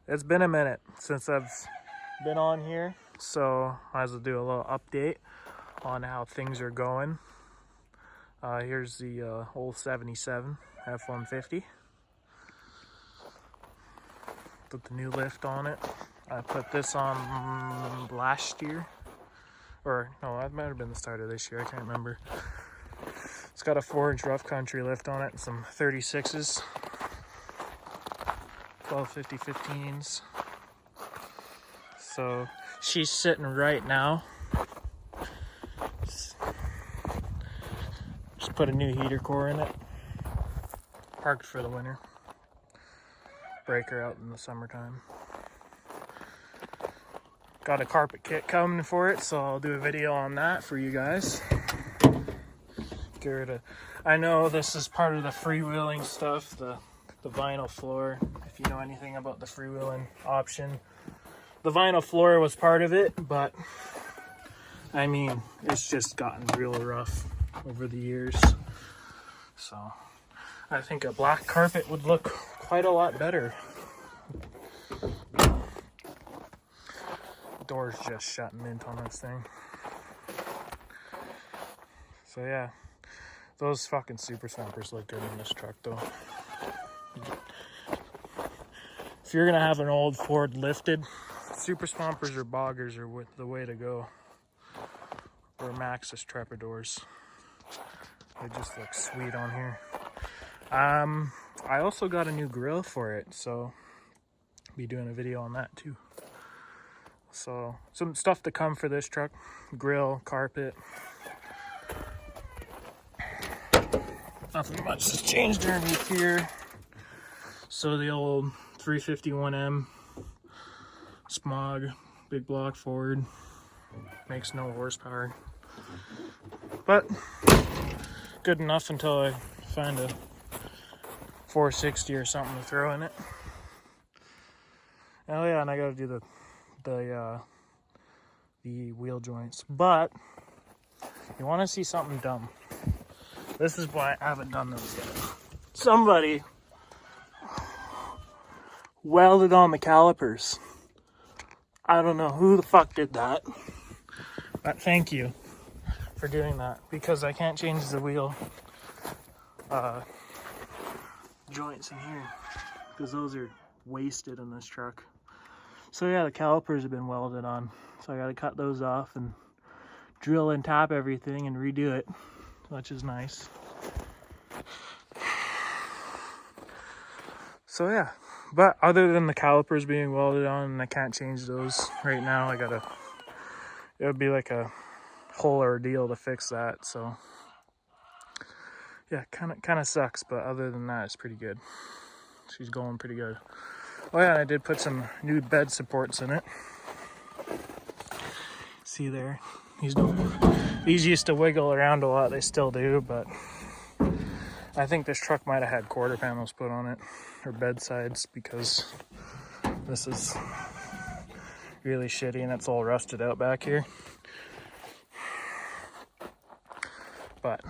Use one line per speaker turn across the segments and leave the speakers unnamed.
It's been a minute since I've been on here, so I might as well do a little update on how things are going. Here's the old 77 F-150 with the new lift on it. I put this on last year, or no, that might have been the start of this year, I can't remember. It's got a 4-inch rough country lift on it and some 36s, 1250 15s. So she's sitting right now. Just put a new heater core in it. Parked for the winter. Break her out in the summertime. Got a carpet kit coming for it, so I'll do a video on that for you guys. Get rid of, I know this is part of the freewheeling stuff, the vinyl floor. If you know anything about the freewheeling option, the vinyl floor was part of it, but I mean, it's just gotten real rough over the years. So I think a black carpet would look quite a lot better. Door's just shut mint on this thing. So yeah, those fucking super swampers look good in this truck though. If you're gonna have an old Ford lifted, super swampers or boggers are the way to go. Or Maxxis Trepidors. They just look sweet on here. I also got a new grill for it, so I'll be doing a video on that too. So some stuff to come for this truck: grill, carpet. Nothing much has changed underneath here. So the old 351M Smog, big block Ford, makes no horsepower, but good enough until I find a 460 or something to throw in it. Oh yeah, and I gotta do the wheel joints. But you want to see something dumb? This is why I haven't done those yet. Somebody welded on the calipers. I don't know who the fuck did that, but thank you for doing that, because I can't change the wheel joints in here because those are wasted in this truck. So yeah, the calipers have been welded on, so I gotta cut those off and drill and tap everything and redo it, which is nice. So yeah, but other than the calipers being welded on and I can't change those right now, it would be like a whole ordeal to fix that. So yeah, kind of sucks, but other than that, it's pretty good. She's going pretty good. Oh yeah, and I did put some new bed supports in it. See there, these used to wiggle around a lot. They still do, but I think this truck might have had quarter panels put on it, or bed sides, because this is really shitty and it's all rusted out back here. But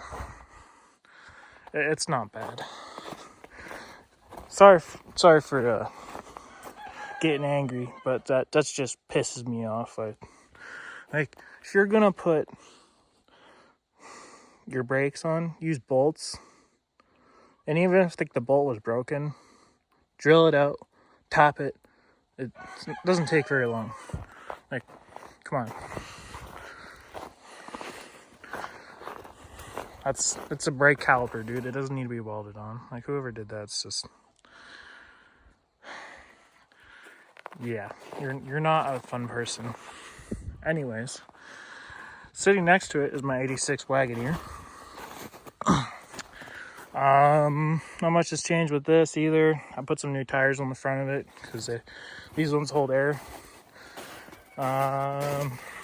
it's not bad. Sorry for getting angry, but that's just pisses me off. Like, if you're gonna put your brakes on, use bolts. And even if the bolt was broken, drill it out, tap it. It doesn't take very long. Like, come on. It's a brake caliper, dude. It doesn't need to be welded on. Like, whoever did that's just, yeah, you're not a fun person. Anyways, sitting next to it is my 86 Wagoneer. Not much has changed with this either. I put some new tires on the front of it because these ones hold air.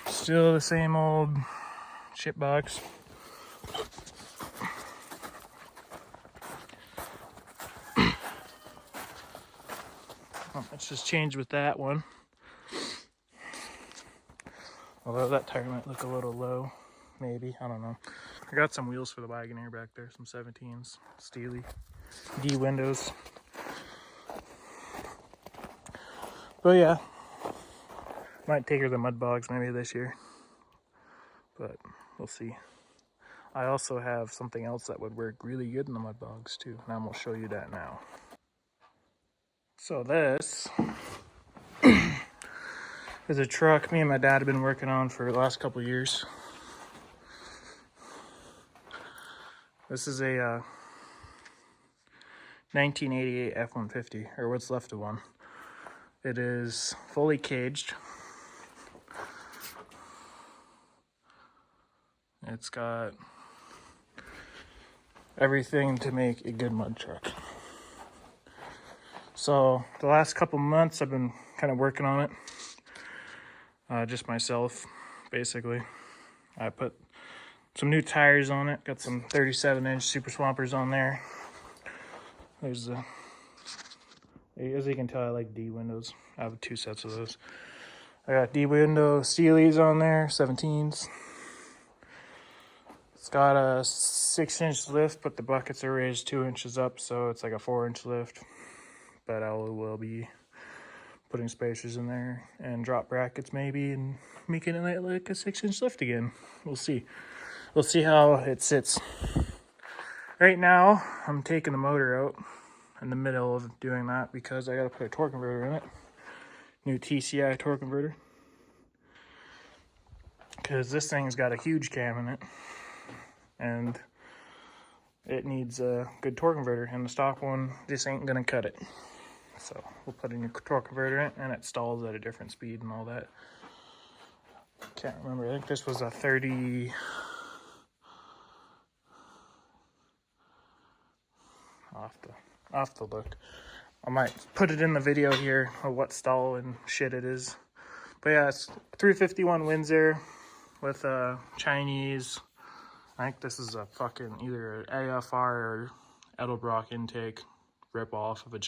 Still the same old shit box. Not much has changed with that one. Although that tire might look a little low, maybe, I don't know. I got some wheels for the Wagoneer back there, some 17s, Steely, D windows. But yeah, might take her to the mud bogs maybe this year, but we'll see. I also have something else that would work really good in the mud bogs too, and I'm gonna show you that now. So this is a truck me and my dad have been working on for the last couple years. This is a 1988 F-150, or what's left of one. It is fully caged. It's got everything to make a good mud truck. So the last couple months I've been kind of working on it, just myself, basically. I put some new tires on it, got some 37-inch Super Swampers on there. There's the, as you can tell, I like D windows. I have 2 sets of those. I got D window Steelies on there, 17s. It's got a 6-inch lift, but the buckets are raised 2 inches up, so it's like a 4-inch lift. But I will be putting spacers in there and drop brackets maybe, and making it like a 6-inch lift again. We'll see. We'll see how it sits. Right now, I'm taking the motor out in the middle of doing that because I got to put a torque converter in it. New TCI torque converter. Because this thing's got a huge cam in it. And it needs a good torque converter, and the stock one just ain't gonna cut it. So we'll put a new torque converter in, and it stalls at a different speed and all that. Can't remember. I think this was a 30. I'll have to look. I might put it in the video here of what stall and shit it is. But yeah, it's 351 Windsor with a Chinese. I think this is a fucking either an AFR or Edelbrock intake rip-off of a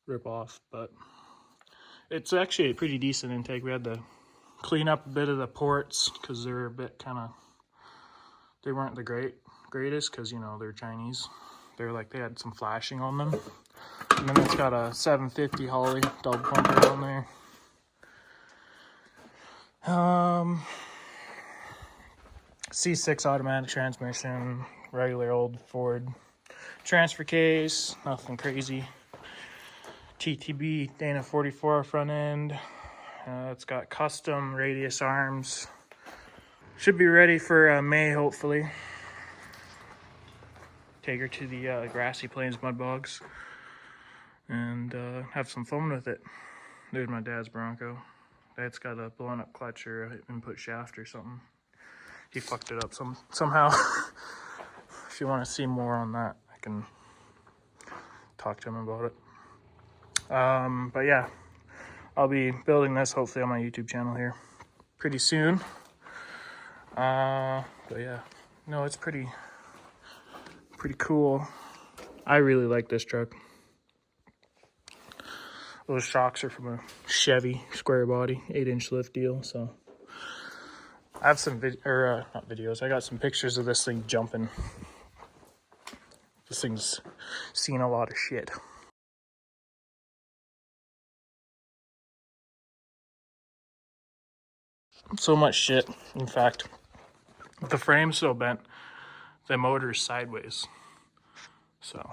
rip-off, but it's actually a pretty decent intake. We had to clean up a bit of the ports because they're a bit kind of, they weren't the greatest because, you know, they're Chinese. They're like, they had some flashing on them. And then it's got a 750 Holly double pumper on there. C6 automatic transmission, regular old Ford transfer case, nothing crazy. TTB Dana 44 front end. It's got custom radius arms. Should be ready for May, hopefully. Take her to the grassy plains mud bogs and have some fun with it. There's my dad's Bronco. Dad's got a blown up clutch or an input shaft or something. He fucked it up somehow. If you want to see more on that, I can talk to him about it. But yeah, I'll be building this hopefully on my YouTube channel here pretty soon. But yeah, no, it's pretty cool. I really like this truck. Those shocks are from a Chevy square body 8-inch lift deal, so I have some not videos. I got some pictures of this thing jumping. This thing's seen a lot of shit. So much shit. In fact, the frame's so bent, the motor's sideways. So,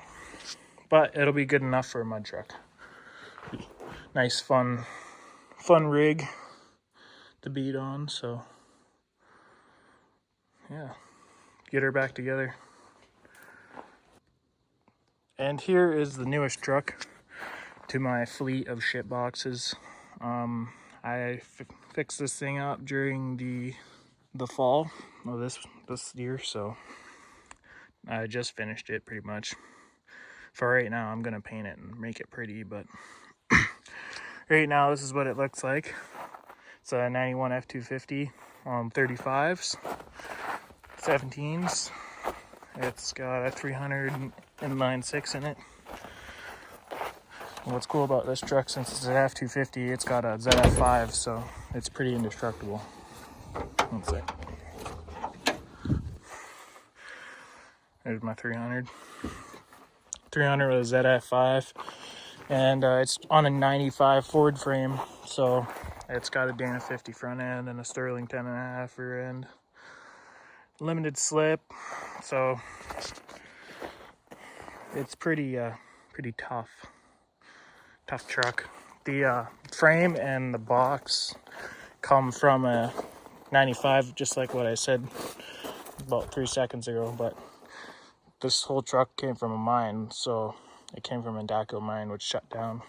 but it'll be good enough for a mud truck. Nice, fun rig to beat on. So, yeah, get her back together. And here is the newest truck to my fleet of shit boxes. I fixed this thing up during the fall of this year, so I just finished it pretty much. For right now, I'm gonna paint it and make it pretty, but right now this is what it looks like. It's a 91 F250 35s, 17s. It's got a 309.6 in it. And what's cool about this truck, since it's an F250, it's got a ZF5, so it's pretty indestructible. One sec. There's my 300. 300 with a ZF5. And it's on a 95 Ford frame, so it's got a Dana 50 front end and a Sterling 10.5 rear end. Limited slip, so it's pretty tough truck. The frame and the box come from a 95, just like what I said about 3 seconds ago, but this whole truck came from a mine, so it came from a Daco mine, which shut down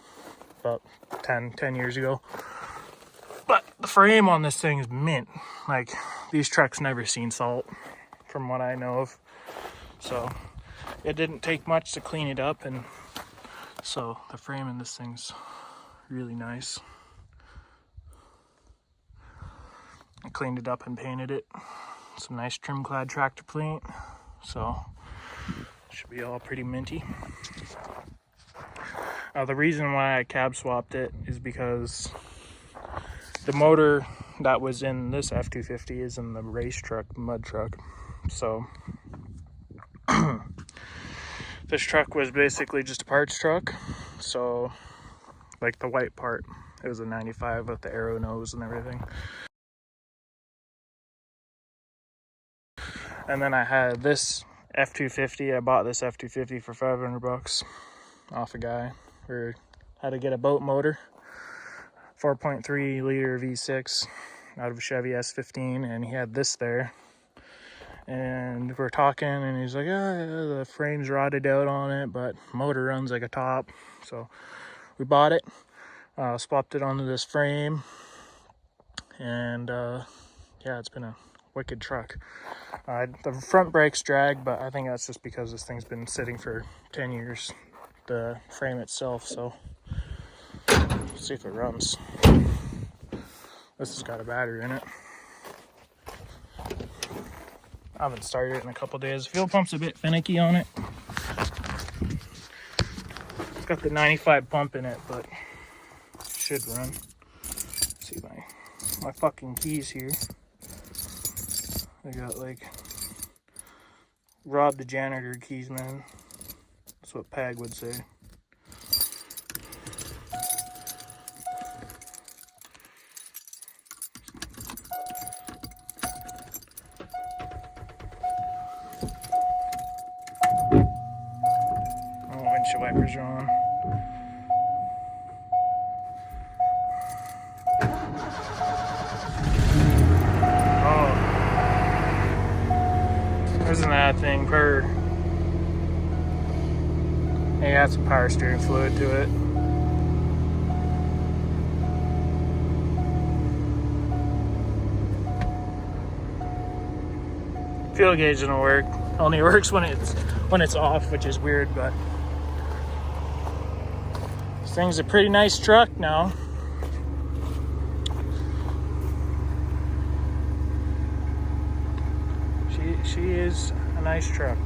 about 10 years ago. But the frame on this thing is mint. Like, these trucks never seen salt, from what I know of. So it didn't take much to clean it up, and so the frame in this thing's really nice. I cleaned it up and painted it. Some nice trim clad tractor paint, so should be all pretty minty. The reason why I cab swapped it is because the motor that was in this F250 is in the race truck, mud truck. So this truck was basically just a parts truck. So like the white part, it was a 95 with the arrow nose and everything. And then I had this F250. I bought this F250 for $500 off a guy who had to get a boat motor, 4.3 liter V6 out of a Chevy S15, and he had this there. And we're talking, and he's like, "Yeah, the frame's rotted out on it, but motor runs like a top." So we bought it, swapped it onto this frame, and yeah, it's been a wicked truck. The front brakes drag, but I think that's just because this thing's been sitting for 10 years, the frame itself. So let's see if it runs. This has got a battery in it. I haven't started it in a couple days. Fuel pump's a bit finicky on it. It's got the 95 pump in it, but it should run. Let's see my fucking keys here. I got like Rob the janitor keys, man. That's what Pag would say. Oh, windshield wipers are on. Isn't that thing purr? It got some power steering fluid to it. Fuel gauge doesn't work. Only works when it's off, which is weird, but this thing's a pretty nice truck now. She is a nice truck.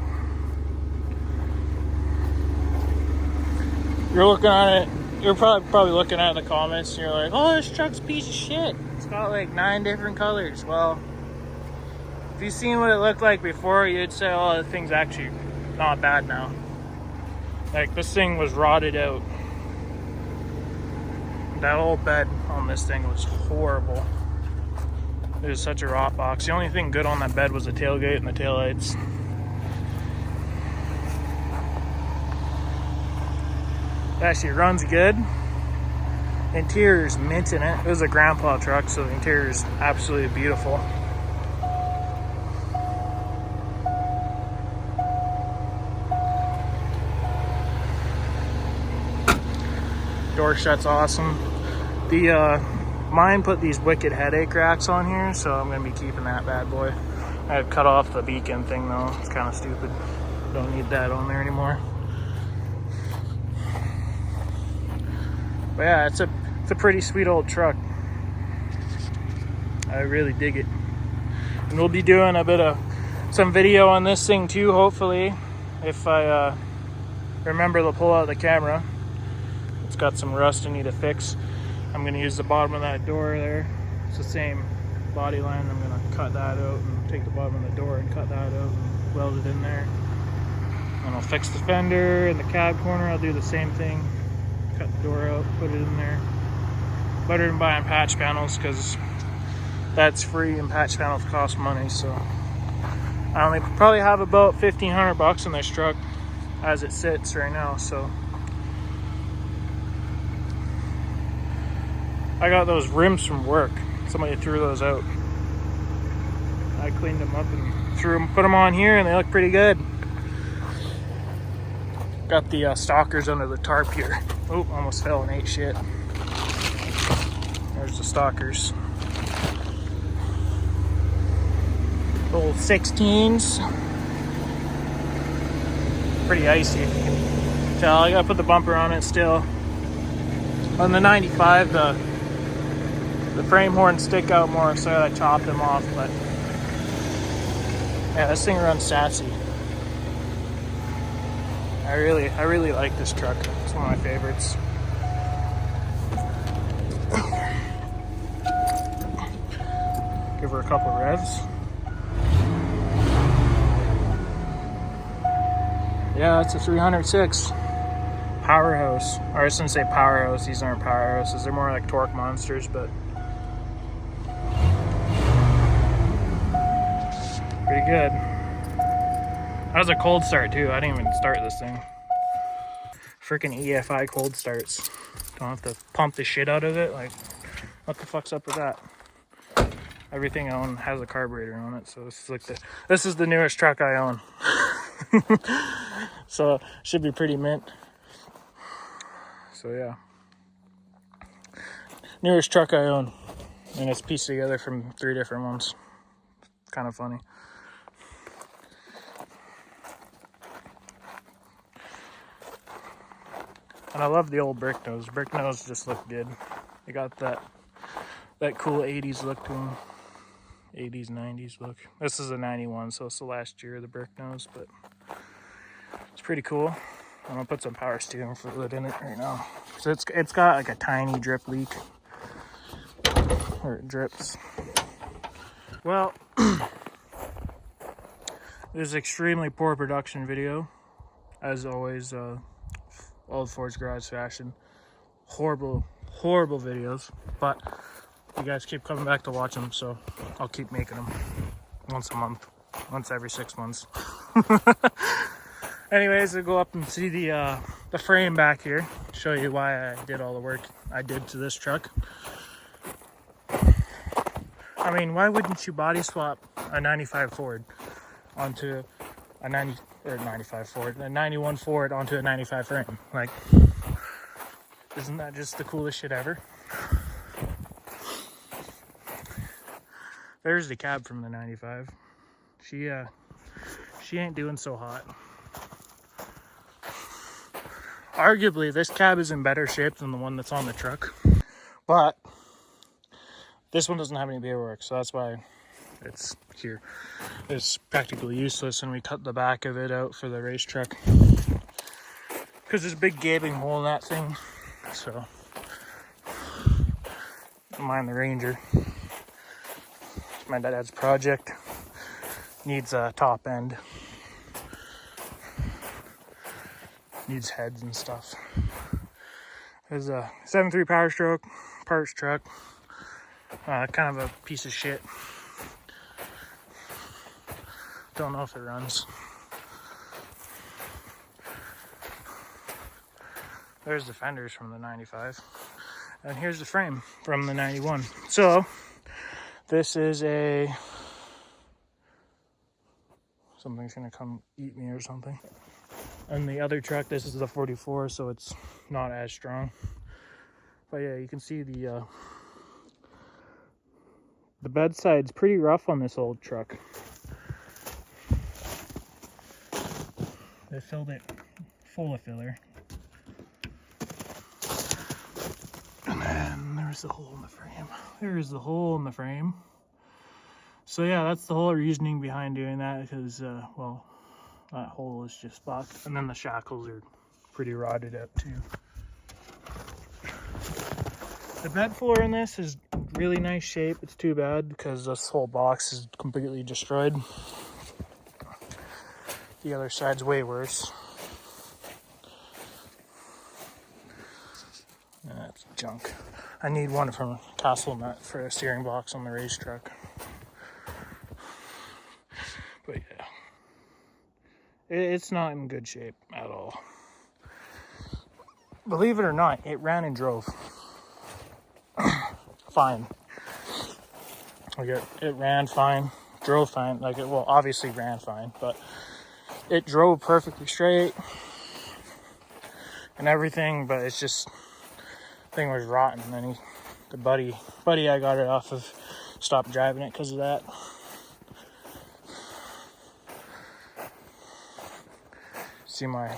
You're looking at it, you're probably looking at the comments and you're like, "Oh, this truck's a piece of shit. It's got like 9 different colors." Well, if you've seen what it looked like before, you'd say, "Oh, the thing's actually not bad now." Like, this thing was rotted out. That old bed on this thing was horrible. It was such a rot box. The only thing good on that bed was the tailgate and the taillights. It actually runs good. Interior's mint in it. It was a grandpa truck, so the interior's absolutely beautiful. Door shut's awesome. Mine put these wicked headache racks on here, so I'm gonna be keeping that bad boy. I had cut off the beacon thing though. It's kind of stupid. Don't need that on there anymore. But yeah, it's a pretty sweet old truck. I really dig it. And we'll be doing a bit of some video on this thing too, hopefully, if I remember to pull out the camera. It's got some rust I need to fix. I'm going to use the bottom of that door there. It's the same body line. I'm going to cut that out and take the bottom of the door and cut that out and weld it in there. And I'll fix the fender and the cab corner. I'll do the same thing. cut the door out, put it in there. Better than buying patch panels, because that's free and patch panels cost money. So I only probably have about $1,500 in this truck as it sits right now. So I got those rims from work. Somebody threw those out. I cleaned them up and put them on here, and they look pretty good. Got the stalkers under the tarp here. Oh, almost fell and ate shit. There's the stalkers. Little 16s. Pretty icy, if you can tell. I gotta put the bumper on it still. On the 95, the frame horns stick out more, so I chopped them off. But yeah, this thing runs sassy. I really like this truck. It's one of my favorites. Give her a couple revs. Yeah, it's a 306 powerhouse. Or I shouldn't say powerhouse, these aren't powerhouses. They're more like torque monsters, but pretty good. That was a cold start too. I didn't even start this thing. Freaking EFI cold starts. Don't have to pump the shit out of it. Like, what the fuck's up with that? Everything I own has a carburetor on it, so this is the newest truck I own. So should be pretty mint. So yeah, newest truck I own, and it's pieced together from 3 different ones. Kind of funny. And I love the old brick nose. Brick nose just look good. They got that cool 80s look to them. 80s, 90s look. This is a 91, so it's the last year of the brick nose, but it's pretty cool. I'm gonna put some power steering fluid in it right now. So it's got like a tiny drip leak, or it drips. Well, this is extremely poor production video, as always. Old Ford's Garage fashion. Horrible videos, but you guys keep coming back to watch them, so I'll keep making them once a month, once every 6 months. Anyways, we'll go up and see the frame back here, show you why I did all the work I did to this truck. I mean, why wouldn't you body swap a 95 Ford onto a 91 Ford onto a 95 frame? Like, isn't that just the coolest shit ever? There's the cab from the 95. She ain't doing so hot. Arguably, this cab is in better shape than the one that's on the truck, but this one doesn't have any beerwork, so that's why it's here. It's practically useless, and we cut the back of it out for the race truck because there's a big gaping hole in that thing. So, don't mind the Ranger. My dad's project. Needs a top end. Needs heads and stuff. There's a 7.3 Power Stroke parts truck. Kind of a piece of shit. Don't know if it runs. There's the fenders from the 95. And here's the frame from the 91. So, this is something's gonna come eat me or something. And the other truck, this is the 44, so it's not as strong. But yeah, you can see the bedside's pretty rough on this old truck. They filled it full of filler. And then there's the hole in the frame. There's the hole in the frame. So yeah, that's the whole reasoning behind doing that, because, well, that hole is just fucked. And then the shackles are pretty rotted out too. The bed floor in this is really nice shape. It's too bad because this whole box is completely destroyed. The other side's way worse. junk. I need one from Castle Nut for a steering box on the race truck. But yeah, it's not in good shape at all. Believe it or not, it ran and drove fine. Like it ran fine, drove fine. Like it, well, obviously ran fine, but it drove perfectly straight and everything. But it's just, thing was rotten. And then the buddy I got it off of stopped driving it because of that. See my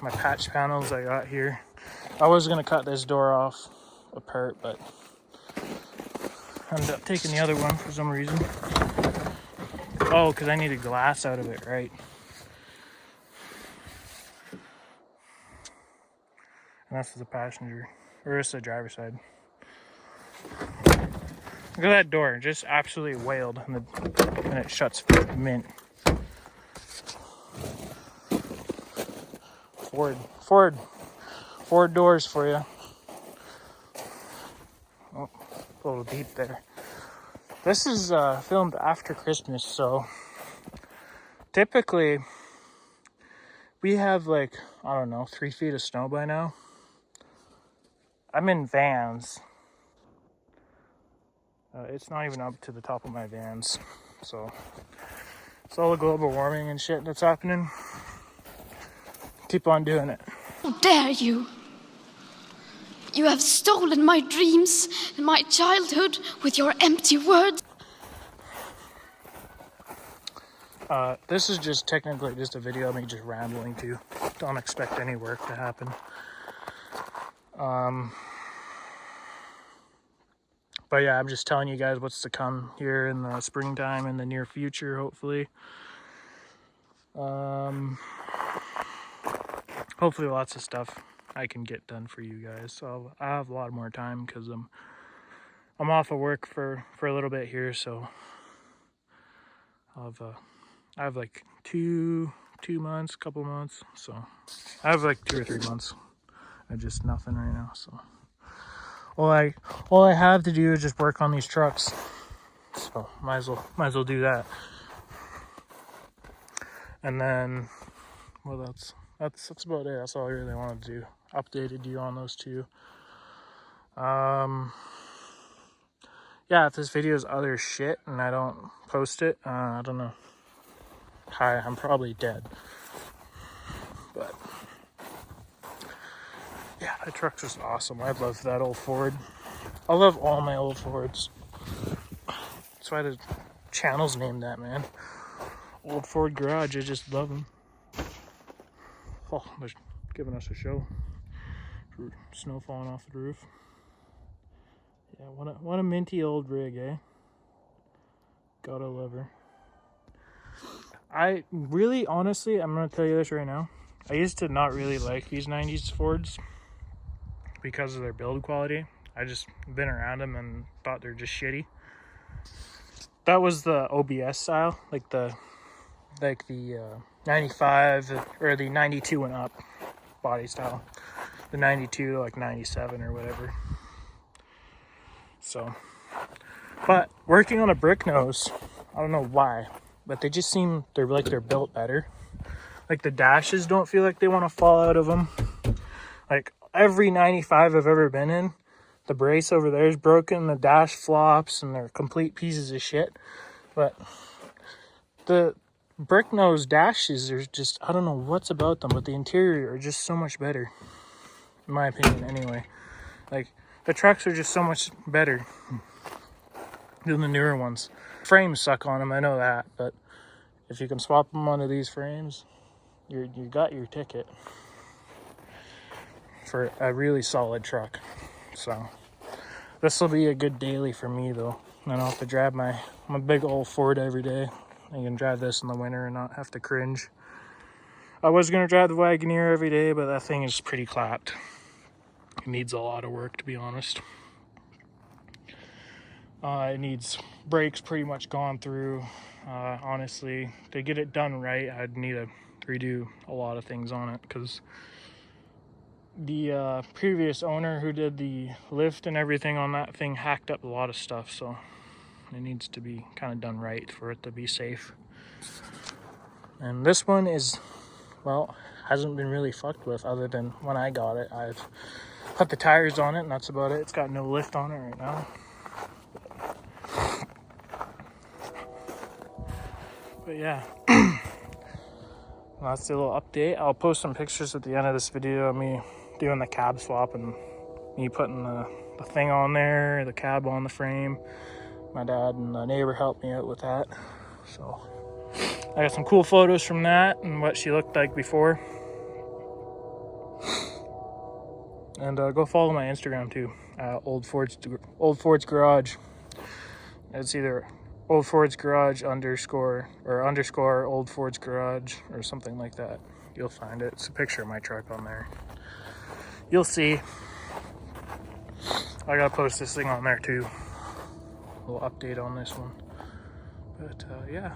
patch panels I got here. I was gonna cut this door off apart, but I ended up taking the other one for some reason. Oh, because I needed glass out of it, right? And that's the passenger, or it's the driver's side. Look at that door, just absolutely wailed, and it shuts mint. Ford doors for you. Oh, a little deep there. This is filmed after Christmas, so typically we have like, I don't know, 3 feet of snow by now. I'm in Vans. It's not even up to the top of my Vans, so it's all the global warming and shit that's happening. Keep on doing it.
How dare you! You have stolen my dreams and my childhood with your empty words.
This is just technically just a video of me just rambling too. Don't expect any work to happen. But yeah, I'm just telling you guys what's to come here in the springtime in the near future, hopefully. Hopefully lots of stuff I can get done for you guys. So I have a lot more time because I'm off of work for a little bit here, so I have like two months, couple months. So I have like 2 or 3 months. I just nothing right now, so all I have to do is just work on these trucks. So might as well do that. And then what else? That's about it. That's all I really wanted to do. Updated you on those two. Yeah, if this video is other shit and I don't post it, I don't know. Hi, I'm probably dead. But yeah, that truck's just awesome. I love that old Ford. I love all my old Fords. That's why the channel's named that, man. Old Ford Garage, I just love them. Oh, they're giving us a show. Snow falling off the roof. Yeah, what a minty old rig, eh? Gotta love her. I really, honestly, I'm gonna tell you this right now. I used to not really like these 90s Fords because of their build quality. I just been around them and thought they're just shitty. That was the OBS style, like the 95 or the 92 and up body style. The 92 to like 97 or whatever. So, but working on a brick nose, I don't know why, but they just seem, they're built better. Like the dashes don't feel like they want to fall out of them. Like every 95 I've ever been in, the brace over there is broken, the dash flops, and they're complete pieces of shit. But the brick nose dashes are just, I don't know what's about them, but the interior are just so much better, in my opinion anyway. Like the trucks are just so much better than the newer ones. Frames suck on them, I know that, but if you can swap them onto these frames, you got your ticket for a really solid truck. So this will be a good daily for me though. I don't have to drive my big old Ford every day. I can drive this in the winter and not have to cringe. I was gonna drive the Wagoneer every day, but that thing is pretty clapped. It needs a lot of work, to be honest. It needs brakes pretty much gone through. Honestly, to get it done right, I'd need to redo a lot of things on it because the previous owner who did the lift and everything on that thing hacked up a lot of stuff, so it needs to be kind of done right for it to be safe. And this one is, well, hasn't been really fucked with other than when I got it. I've put the tires on it and that's about it. It's got no lift on it right now. But yeah, that's the little update. I'll post some pictures at the end of this video of me doing the cab swap and me putting the thing on there, the cab on the frame. My dad and the neighbor helped me out with that. So I got some cool photos from that and what she looked like before. And go follow my Instagram too, Old Ford's Garage. It's either Old Ford's Garage underscore Old Ford's Garage or something like that. You'll find it. It's a picture of my truck on there. You'll see. I gotta post this thing on there too. A little update on this one. But yeah.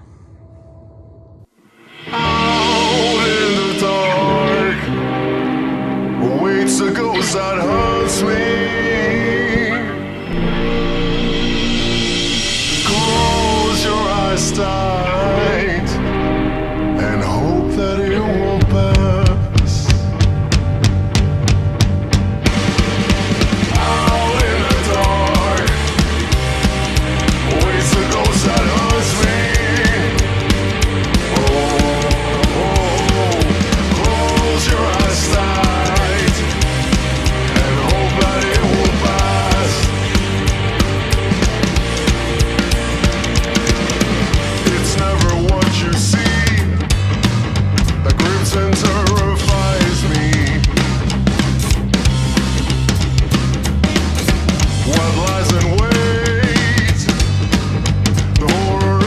Out in the dark waits a ghost that haunts me. Close your eyes tight and hope that it won't pass. Out in the dark waits a ghost that haunts me. Close your eyes tight and hope that it will pass. It's never what you see that grips and terrifies me. What lies in wait, the horror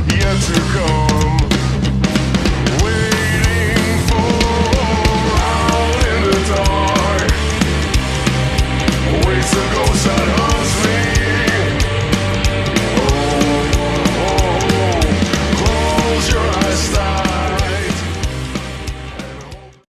yet to come. Waiting for out in the dark waits a ghost that